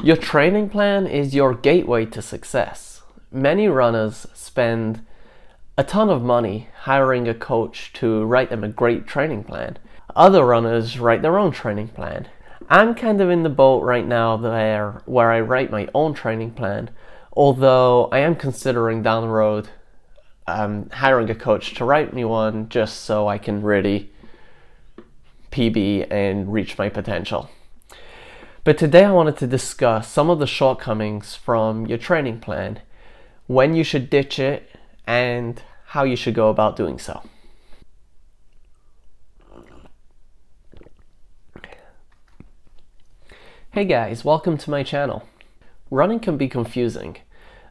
Your training plan is your gateway to success. Many runners spend a ton of money hiring a coach to write them a great training plan. Other runners write their own training plan. I'm kind of in the boat right now where I write my own training plan, although I am considering down the road hiring a coach to write me one just so I can really PB and reach my potential. But today I wanted to discuss some of the shortcomings from your training plan, when you should ditch it, and how you should go about doing so. Hey guys, welcome to my channel. Running can be confusing,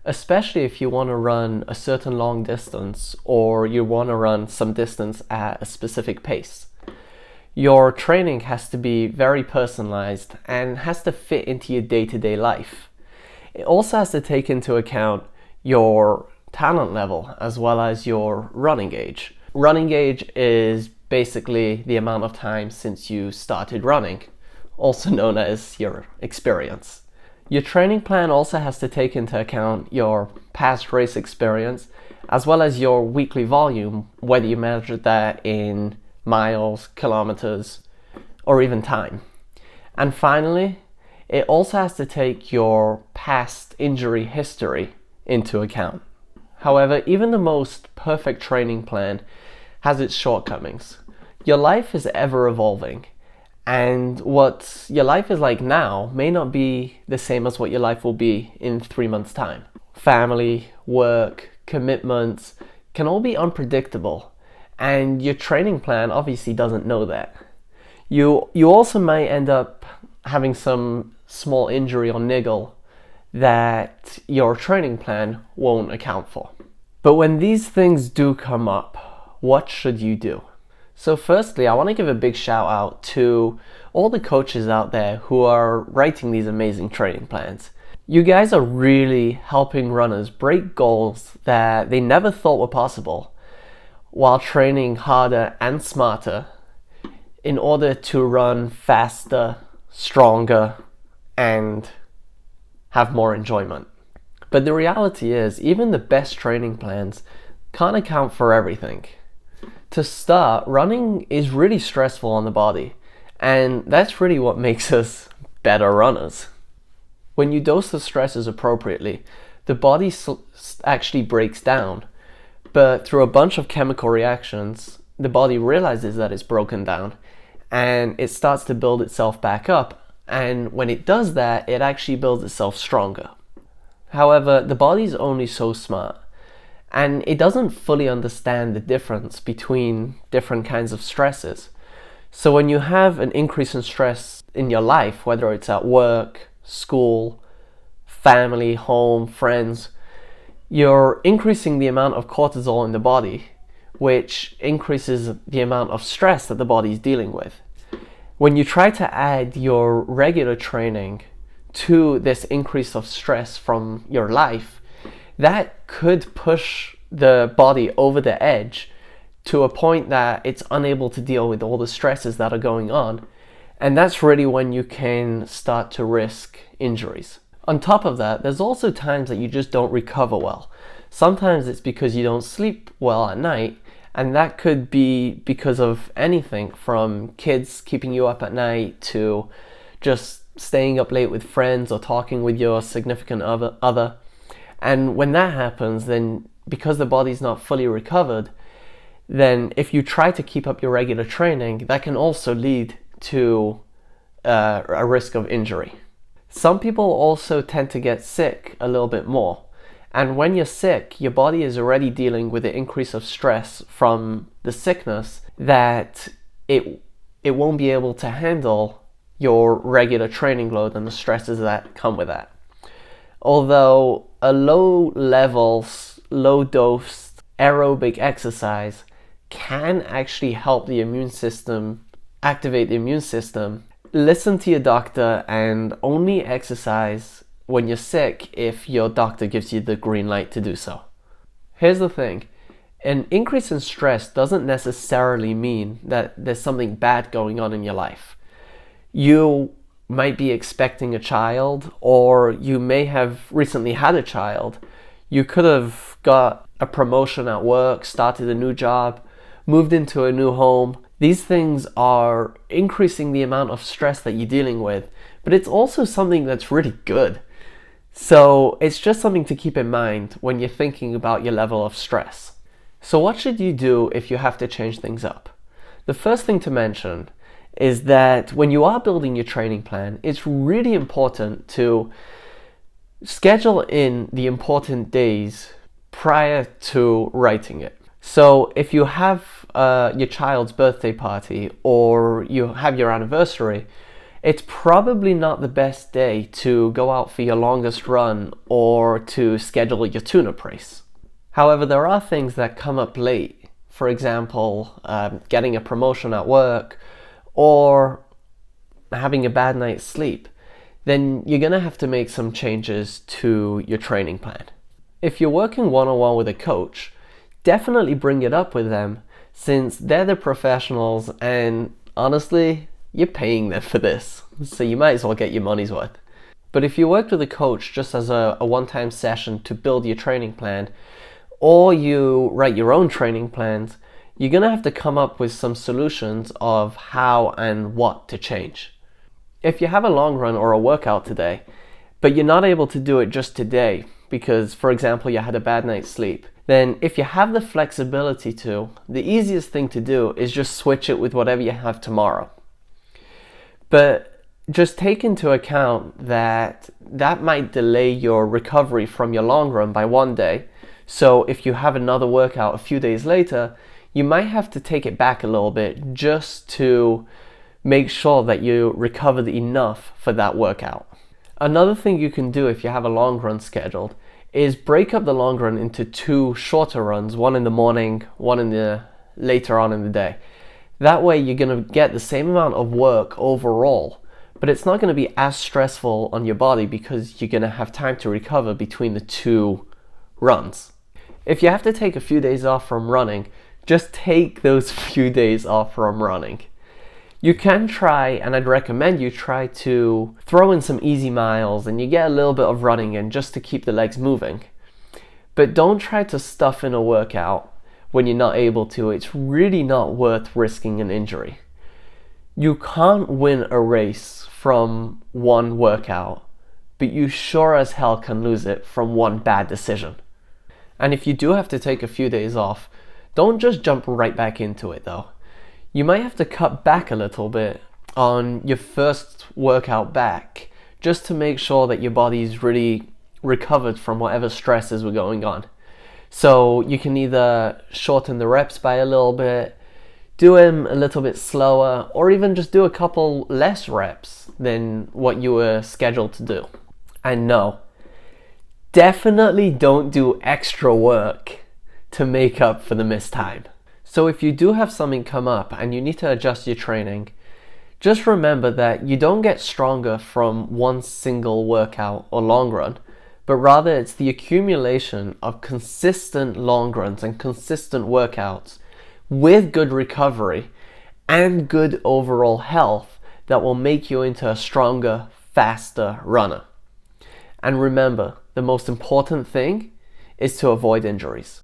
especially if you want to run a certain long distance or you want to run some distance at a specific pace. Your training has to be very personalized and has to fit into your day-to-day life. It also has to take into account your talent level as well as your running age. Running age is basically the amount of time since you started running, also known as your experience. Your training plan also has to take into account your past race experience as well as your weekly volume, whether you measure that in miles, kilometers, or even time. And finally, it also has to take your past injury history into account. However, even the most perfect training plan has its shortcomings. Your life is ever evolving, and what your life is like now may not be the same as what your life will be in 3 months' time. Family, work, commitments can all be unpredictable, and your training plan obviously doesn't know that. You also might end up having some small injury or niggle that your training plan won't account for. But when these things do come up, what should you do? So firstly, I want to give a big shout out to all the coaches out there who are writing these amazing training plans. You guys are really helping runners break goals that they never thought were possible, while training harder and smarter in order to run faster, stronger, and have more enjoyment. But the reality is, even the best training plans can't account for everything. To start, running is really stressful on the body, and that's really what makes us better runners. When you dose the stresses appropriately, the body actually breaks down. But through a bunch of chemical reactions, the body realizes that it's broken down and it starts to build itself back up. And when it does that, it actually builds itself stronger. However, the body's only so smart, and it doesn't fully understand the difference between different kinds of stresses. So when you have an increase in stress in your life, whether it's at work, school, family, home, friends, you're increasing the amount of cortisol in the body, which increases the amount of stress that the body is dealing with. When you try to add your regular training to this increase of stress from your life, that could push the body over the edge to a point that it's unable to deal with all the stresses that are going on. And that's really when you can start to risk injuries. On top of that, there's also times that you just don't recover well. Sometimes it's because you don't sleep well at night, and that could be because of anything from kids keeping you up at night to just staying up late with friends or talking with your significant other. And when that happens, then because the body's not fully recovered, then if you try to keep up your regular training, that can also lead to a risk of injury. Some people also tend to get sick a little bit more. And when you're sick, your body is already dealing with the increase of stress from the sickness that it won't be able to handle your regular training load and the stresses that come with that. Although a low dose aerobic exercise can actually help the immune system, activate the immune system, listen to your doctor and only exercise when you're sick if your doctor gives you the green light to do so. Here's the thing. An increase in stress doesn't necessarily mean that there's something bad going on in your life. You might be expecting a child, or you may have recently had a child. You could have got a promotion at work, started a new job, moved into a new home. These things are increasing the amount of stress that you're dealing with, but it's also something that's really good. So it's just something to keep in mind when you're thinking about your level of stress. So what should you do if you have to change things up? The first thing to mention is that when you are building your training plan, it's really important to schedule in the important days prior to writing it. So if you have your child's birthday party or you have your anniversary, it's probably not the best day to go out for your longest run or to schedule your tune-up race. However, there are things that come up late. For example, getting a promotion at work or having a bad night's sleep. Then you're going to have to make some changes to your training plan. If you're working one-on-one with a coach, definitely bring it up with them, since they're the professionals and honestly, you're paying them for this, so you might as well get your money's worth. But if you worked with a coach just as a one-time session to build your training plan, or you write your own training plans, you're going to have to come up with some solutions of how and what to change. If you have a long run or a workout today, but you're not able to do it just today because, for example, you had a bad night's sleep, then if you have the flexibility to, the easiest thing to do is just switch it with whatever you have tomorrow. But just take into account that that might delay your recovery from your long run by one day. So if you have another workout a few days later, you might have to take it back a little bit just to make sure that you recovered enough for that workout. Another thing you can do if you have a long run scheduled is break up the long run into two shorter runs, one in the morning, one in the later on in the day. That way you're going to get the same amount of work overall, but it's not going to be as stressful on your body because you're going to have time to recover between the two runs. If you have to take a few days off from running, just take those few days off from running. You can try, and I'd recommend you try to throw in some easy miles and you get a little bit of running in just to keep the legs moving. But don't try to stuff in a workout when you're not able to. It's really not worth risking an injury. You can't win a race from one workout, but you sure as hell can lose it from one bad decision. And if you do have to take a few days off, don't just jump right back into it though. You might have to cut back a little bit on your first workout back just to make sure that your body's really recovered from whatever stresses were going on. So you can either shorten the reps by a little bit, do them a little bit slower, or even just do a couple less reps than what you were scheduled to do. And no, definitely don't do extra work to make up for the missed time. So if you do have something come up and you need to adjust your training, just remember that you don't get stronger from one single workout or long run, but rather it's the accumulation of consistent long runs and consistent workouts with good recovery and good overall health that will make you into a stronger, faster runner. And remember, the most important thing is to avoid injuries.